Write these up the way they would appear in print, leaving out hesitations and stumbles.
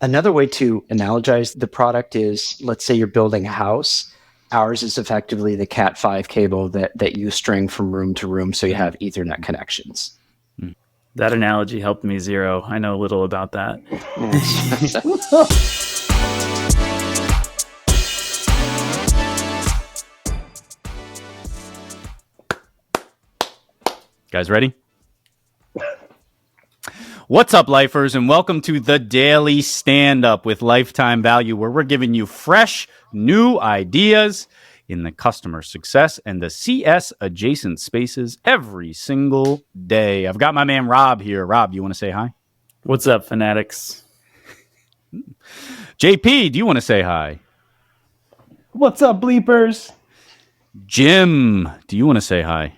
Another way to analogize the product is, let's say you're building a house. Ours is effectively the Cat5 cable that you string from room to room, so you have Ethernet connections. That analogy helped me zero. I know little about that. Guys ready? What's up, lifers, and welcome to the Daily Stand-Up with Lifetime Value, where we're giving you fresh, new ideas in the customer success and the CS adjacent spaces every single day. I've got my man Rob here. Rob, you want to say hi? What's up, fanatics? JP, do you want to say hi? What's up, bleepers? Jim, do you want to say hi?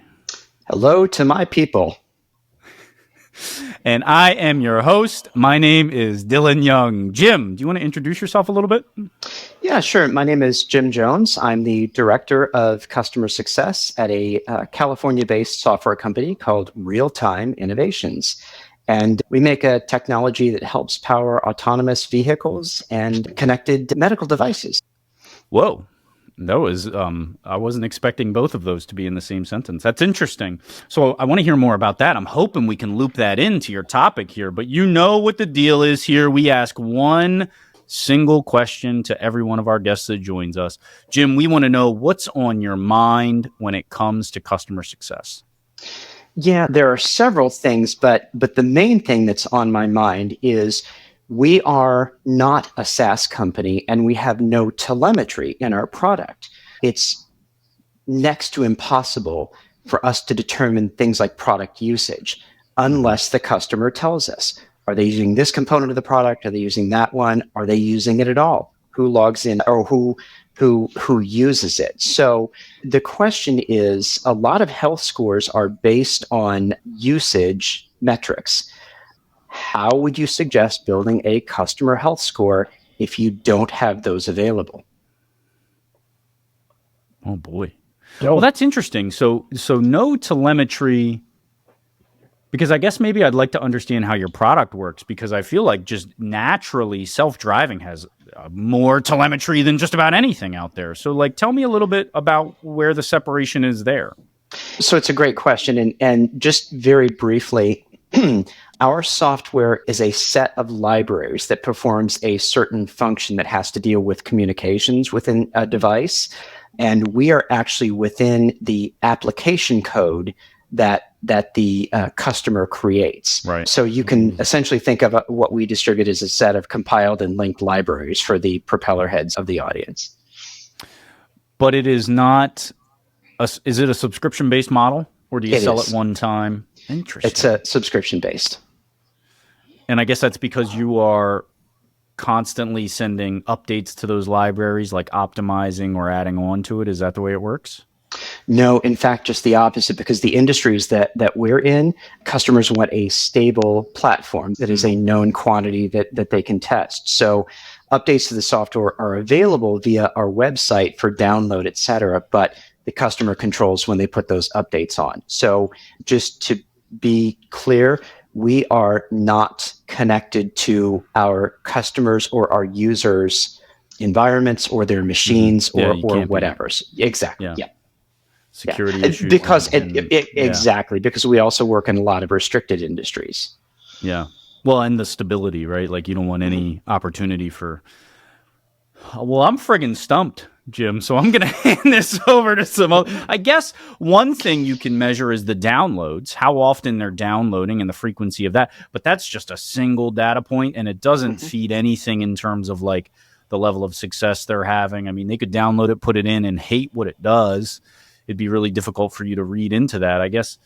Hello to my people. And I am your host. My name is Dylan Young. Jim, do you want to introduce yourself a little bit? Yeah, sure. My name is Jim Jones. I'm the Director of Customer Success at a California-based software company called Real-Time Innovations. And we make a technology that helps power autonomous vehicles and connected medical devices. Whoa. That was, I wasn't expecting both of those to be in the same sentence. That's interesting. So I want to hear more about that. I'm hoping we can loop that into your topic here, but you know what the deal is here. We ask one single question to every one of our guests that joins us. Jim, we want to know what's on your mind when it comes to customer success. Yeah, there are several things, but the main thing that's on my mind is we are not a SaaS company and we have no telemetry in our product. It's next to impossible for us to determine things like product usage unless the customer tells us. Are they using this component of the product? Are they using that one? Are they using it at all? Who logs in or who uses it? So the question is, a lot of health scores are based on usage metrics. How would you suggest building a customer health score if you don't have those available? Oh boy. Well, that's interesting. So no telemetry, because I guess maybe I'd like to understand how your product works, because I feel like just naturally self-driving has more telemetry than just about anything out there. So like, tell me a little bit about where the separation is there. So it's a great question. And just very briefly, our software is a set of libraries that performs a certain function that has to deal with communications within a device. And we are actually within the application code that the customer creates. Right. So you can essentially think of what we distribute as a set of compiled and linked libraries for the propeller heads of the audience. But it is not, is it a subscription-based model, or do you sell it one time? Interesting. It's a subscription-based. And I guess that's because you are constantly sending updates to those libraries, like optimizing or adding on to it. Is that the way it works? No, in fact, just the opposite, because the industries that we're in, customers want a stable platform that is a known quantity that they can test. So updates to the software are available via our website for download, et cetera, but the customer controls when they put those updates on. So just to be clear, we are not connected to our customers or our users' environments or their machines or whatever. Exactly. Yeah. Security issues. Because exactly, because we also work in a lot of restricted industries. Yeah. Well, and the stability, right? Like you don't want any opportunity for, well, I'm friggin' stumped, Jim. So I'm going to hand this over to some other. I guess one thing you can measure is the downloads, how often they're downloading and the frequency of that. But that's just a single data point, and it doesn't feed anything in terms of like the level of success they're having. I mean, they could download it, put it in, and hate what it does. It'd be really difficult for you to read into that. I guess,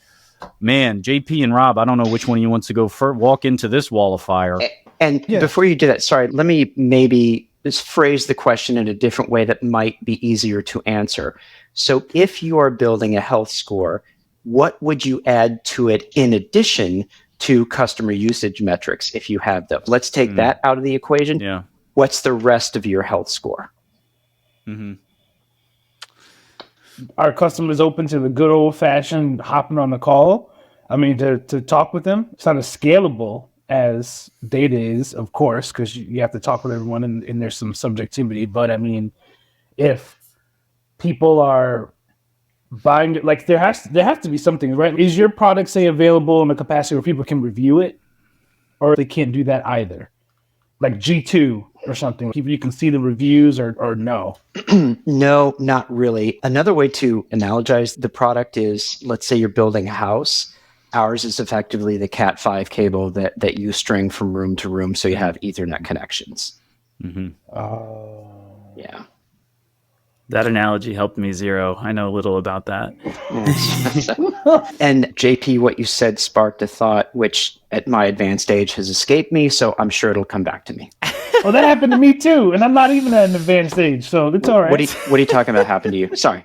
man, JP and Rob, I don't know which one of you wants to go first, walk into this wall of fire. And before you do that, sorry, let me maybe just phrase the question in a different way that might be easier to answer. So if you are building a health score, what would you add to it in addition to customer usage metrics if you have them? Let's take that out of the equation. Yeah. What's the rest of your health score? Mm-hmm. Our customers open to the good old fashioned hopping on the call. I mean, to talk with them. It's not as scalable as data is, of course, because you have to talk with everyone and there's some subjectivity. But I mean, if people are buying it, like there has to be something, right? Is your product, say, available in a capacity where people can review it, or they can't do that either? Like G2 or something, people you can see the reviews, or no? No, not really. Another way to analogize the product is, let's say you're building a house. Ours is effectively the Cat5 cable that you string from room to room, so you have Ethernet connections. Yeah. That analogy helped me zero. I know little about that. And JP, what you said sparked a thought, which at my advanced age has escaped me, so I'm sure it'll come back to me. Well, that happened to me too, and I'm not even at an advanced age, so it's all right. What are you talking about happened to you? Sorry.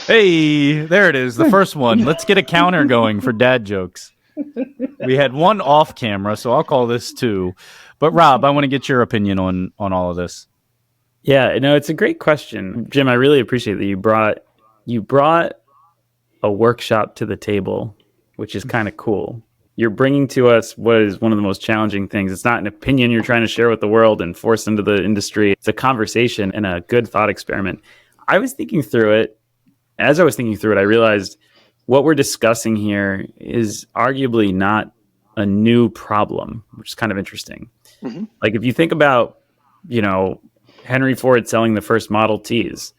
Hey, there it is. The first one. Let's get a counter going for dad jokes. We had one off camera, so I'll call this two. But Rob, I want to get your opinion on all of this. Yeah, no, it's a great question, Jim. I really appreciate that you brought a workshop to the table, which is kind of cool. You're bringing to us what is one of the most challenging things. It's not an opinion you're trying to share with the world and force into the industry. It's a conversation and a good thought experiment. I was thinking through it. As I was thinking through it, I realized what we're discussing here is arguably not a new problem, which is kind of interesting. Mm-hmm. Like if you think about, Henry Ford selling the first Model Ts,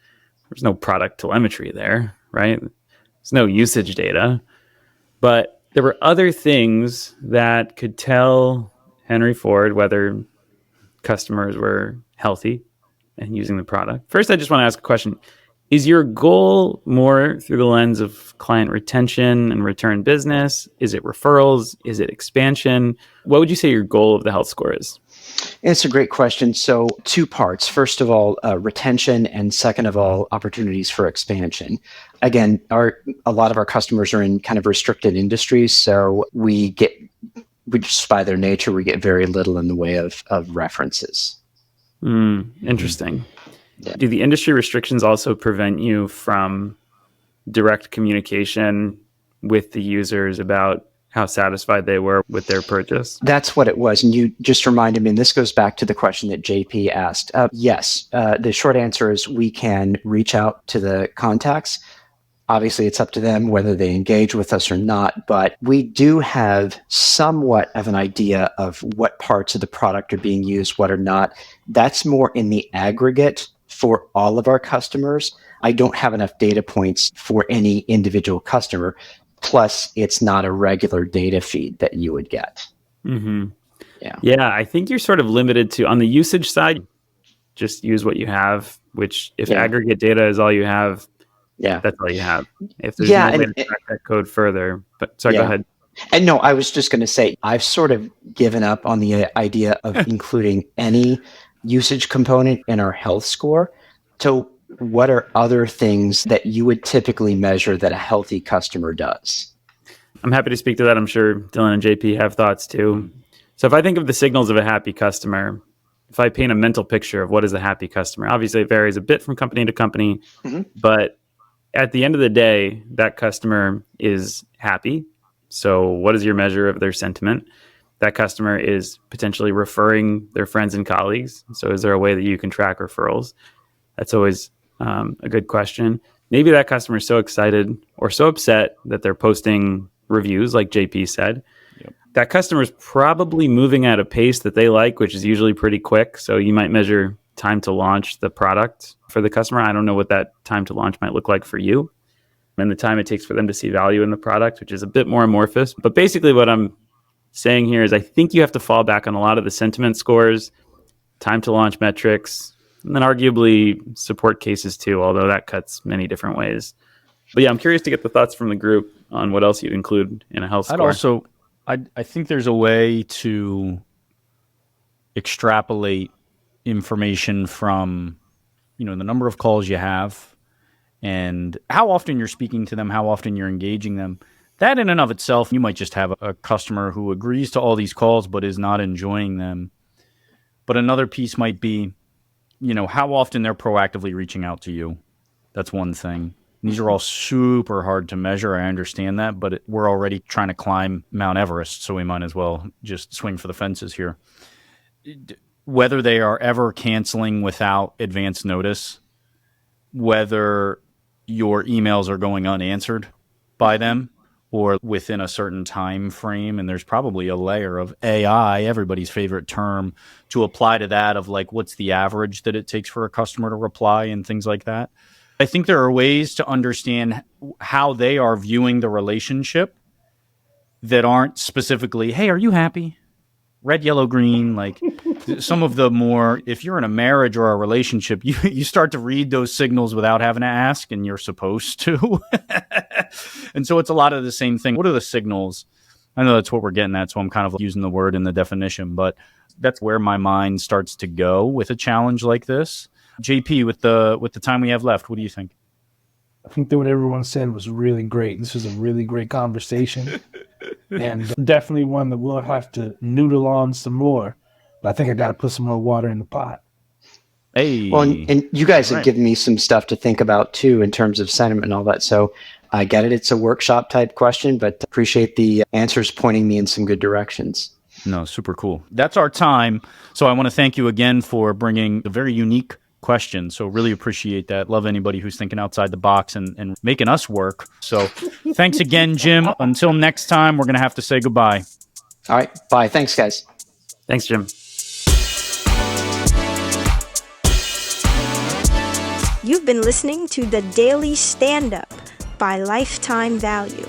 there's no product telemetry there, right? There's no usage data. But there were other things that could tell Henry Ford whether customers were healthy and using the product. First, I just want to ask a question. Is your goal more through the lens of client retention and return business? Is it referrals? Is it expansion? What would you say your goal of the health score is? It's a great question. So 2 parts. First of all, retention, and second of all, opportunities for expansion. Again, a lot of our customers are in kind of restricted industries, so we just by their nature, we get very little in the way of references. Interesting. Yeah. Do the industry restrictions also prevent you from direct communication with the users about how satisfied they were with their purchase? That's what it was. And you just reminded me, and this goes back to the question that JP asked. Yes, the short answer is we can reach out to the contacts. Obviously, it's up to them whether they engage with us or not, but we do have somewhat of an idea of what parts of the product are being used, what are not. That's more in the aggregate for all of our customers. I don't have enough data points for any individual customer. Plus, it's not a regular data feed that you would get. Mm-hmm. Yeah, I think you're sort of limited to, on the usage side, just use what you have, which if aggregate data is all you have, that's all you have. If there's no way to track that code further. But sorry, go ahead. And no, I was just going to say, I've sort of given up on the idea of including any usage component in our health score. So what are other things that you would typically measure that a healthy customer does? I'm happy to speak to that. I'm sure Dylan and JP have thoughts too. So if I think of the signals of a happy customer, if I paint a mental picture of what is a happy customer, obviously it varies a bit from company to company, but at the end of the day, that customer is happy. So what is your measure of their sentiment? That customer is potentially referring their friends and colleagues. So is there a way that you can track referrals? That's always a good question. Maybe that customer is so excited or so upset that they're posting reviews, like JP said. Yep. That customer is probably moving at a pace that they like, which is usually pretty quick. So you might measure time to launch the product for the customer. I don't know what that time to launch might look like for you, and the time it takes for them to see value in the product, which is a bit more amorphous. But basically what I'm saying here is I think you have to fall back on a lot of the sentiment scores, time to launch metrics, and then arguably support cases too, although that cuts many different ways. But yeah, I'm curious to get the thoughts from the group on what else you'd include in a health score. I think there's a way to extrapolate information from, the number of calls you have and how often you're speaking to them, how often you're engaging them. That in and of itself, you might just have a customer who agrees to all these calls but is not enjoying them. But another piece might be, how often they're proactively reaching out to you. That's one thing. These are all super hard to measure. I understand that, but we're already trying to climb Mount Everest, so we might as well just swing for the fences here. Whether they are ever canceling without advance notice, whether your emails are going unanswered by them or within a certain time frame, and there's probably a layer of AI, everybody's favorite term, to apply to that of like what's the average that it takes for a customer to reply and things like that. I think there are ways to understand how they are viewing the relationship that aren't specifically, hey, are you happy? Red, yellow, green, like some of the more, if you're in a marriage or a relationship, you start to read those signals without having to ask, and you're supposed to. And so it's a lot of the same thing. What are the signals? I know that's what we're getting at, so I'm kind of using the word in the definition, but that's where my mind starts to go with a challenge like this. JP, with the time we have left, what do you think? I think that what everyone said was really great. This was a really great conversation. And definitely one that we'll have to noodle on some more. But I think I got to put some more water in the pot. Hey. Well, and you guys All have right. given me some stuff to think about too in terms of sentiment and all that. So I get it. It's a workshop type question, but appreciate the answers pointing me in some good directions. No, super cool. That's our time. So I want to thank you again for bringing a very unique question. So really appreciate that. Love anybody who's thinking outside the box and making us work. So thanks again, Jim. Until next time, we're going to have to say goodbye. All right. Bye. Thanks, guys. Thanks, Jim. You've been listening to The Daily Stand-Up by Lifetime Value.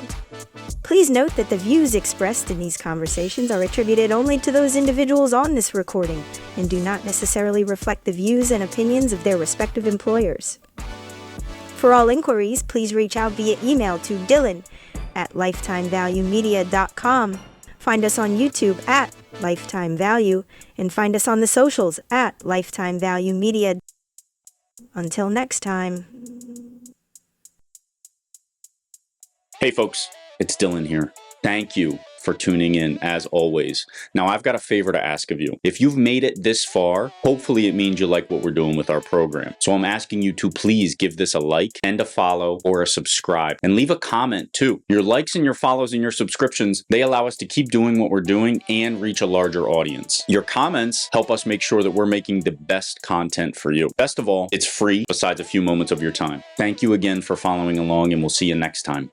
Please note that the views expressed in these conversations are attributed only to those individuals on this recording and do not necessarily reflect the views and opinions of their respective employers. For all inquiries, please reach out via email to dylan@lifetimevaluemedia.com. Find us on YouTube @Lifetime Value and find us on the socials @Lifetime Value Media. Until next time. Hey folks, it's Dylan here. Thank you for tuning in as always. Now I've got a favor to ask of you. If you've made it this far, hopefully it means you like what we're doing with our program. So I'm asking you to please give this a like and a follow or a subscribe and leave a comment too. Your likes and your follows and your subscriptions, they allow us to keep doing what we're doing and reach a larger audience. Your comments help us make sure that we're making the best content for you. Best of all, it's free besides a few moments of your time. Thank you again for following along and we'll see you next time.